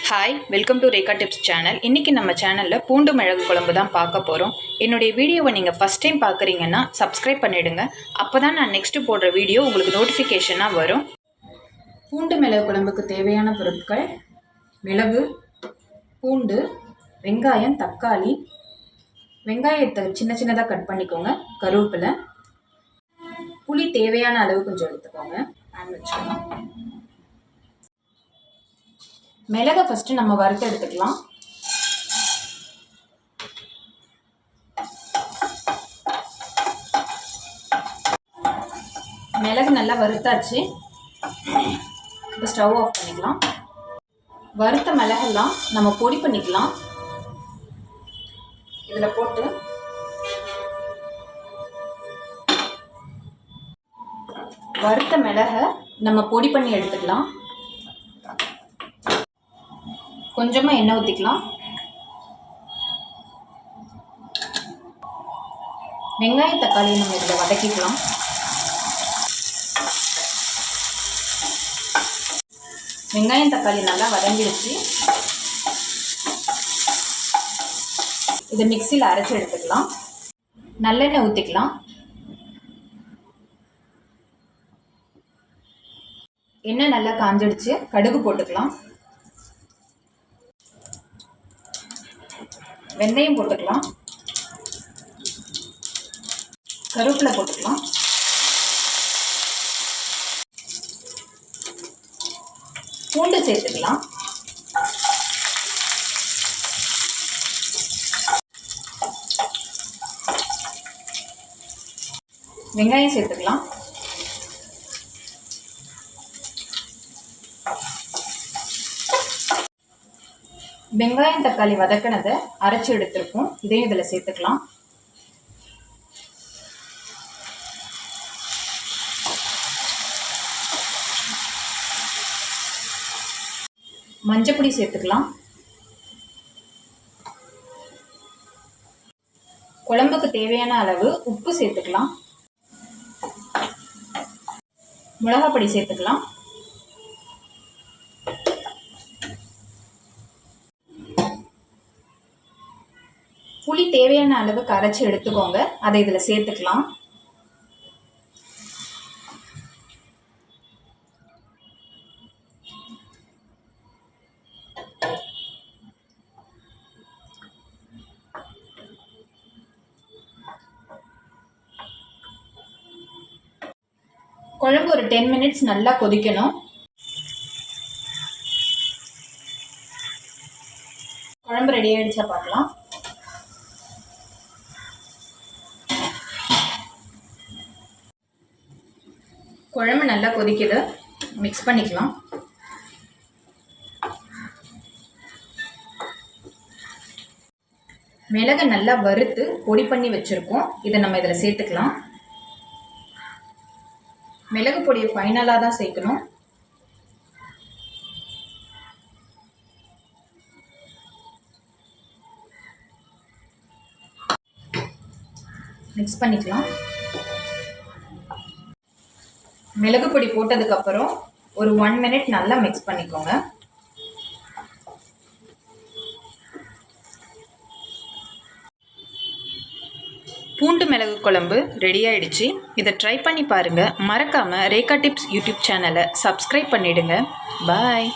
Hi, welcome to Rekha tips channel. இன்றைக்கி நம்ம சேனலில் பூண்டு மிளகு குழம்பு தான் பார்க்க போகிறோம். என்னுடைய வீடியோவை நீங்கள் ஃபஸ்ட் டைம் பார்க்குறீங்கன்னா சப்ஸ்கிரைப் பண்ணிவிடுங்க. அப்போ தான் நான் நெக்ஸ்ட்டு போடுற வீடியோ உங்களுக்கு நோட்டிஃபிகேஷனாக வரும். பூண்டு மிளகு குழம்புக்கு தேவையான பொருட்கள்: மிளகு, பூண்டு, வெங்காயம், தக்காளி. வெங்காயத்தை சின்ன சின்னதாக கட் பண்ணிக்கோங்க. கருவேப்பிலை, புளி தேவையான அளவு கொஞ்சம் எடுத்துக்கோங்க. வச்சுக்கோங்க. மிளகை ஃபஸ்ட்டு நம்ம வறுத்து எடுத்துக்கலாம். மிளகு நல்லா வறுத்தாச்சு. இப்போ ஸ்டவ் ஆஃப் பண்ணிக்கலாம். வறுத்த மிளகெல்லாம் நம்ம பொடி பண்ணிக்கலாம். இதில் போட்டு வறுத்த மிளகை நம்ம பொடி பண்ணி எடுத்துக்கலாம். கொஞ்சமாக எண்ணெய் ஊற்றிக்கலாம். வெங்காயம், தக்காளியை நம்ம இதில் வதக்கிக்கலாம். வெங்காயம், தக்காளி நல்லா வதங்கிடுச்சு. இதை மிக்சியில் அரைச்சி எடுத்துக்கலாம். நல்லெண்ணெய் ஊற்றிக்கலாம். எண்ணெய் நல்லா காஞ்சிடுச்சு. கடுகு போட்டுக்கலாம். வெந்தயம் போட்டுக்கலாம். கருவேப்பிலை போட்டுக்கலாம். பூண்டு சேர்த்துக்கலாம். வெங்காயம் சேர்த்துக்கலாம். வெங்காயம், தக்காளி வதக்கினதை அரைச்சி எடுத்துருக்கோம். இதையும் இதில் சேர்த்துக்கலாம். மஞ்சப்பொடி சேர்த்துக்கலாம். குழம்புக்கு தேவையான அளவு உப்பு சேர்த்துக்கலாம். மிளகாப்பொடி சேர்த்துக்கலாம். புளி தேவையான அளவுக்கு அரைச்சி எடுத்துக்கோங்க. அதை இதில் சேர்த்துக்கலாம். குழம்பு ஒரு 10 minutes நல்லா கொதிக்கணும். குழம்பு ரெடி ஆகிடுச்சா பார்க்கலாம். குழம்பு நல்லா கொதிக்குது. மிக்ஸ் பண்ணிக்கலாம். மிளகை நல்லா வறுத்து பொடி பண்ணி வச்சுருக்கோம். இதை நம்ம இதில் சேர்த்துக்கலாம். மிளகு பொடியை ஃபைனலாக தான் சேர்க்கணும். மிக்ஸ் பண்ணிக்கலாம். மிளகு பொடி போட்டதுக்கப்புறம் ஒரு 1 minute நல்லா மிக்ஸ் பண்ணிக்கோங்க. பூண்டு மிளகு குழம்பு ரெடி ஆயிடுச்சு. இதை ட்ரை பண்ணி பாருங்கள். மறக்காமல் ரேகா டிப்ஸ் யூடியூப் சேனலை சப்ஸ்கிரைப் பண்ணிவிடுங்க. பாய்.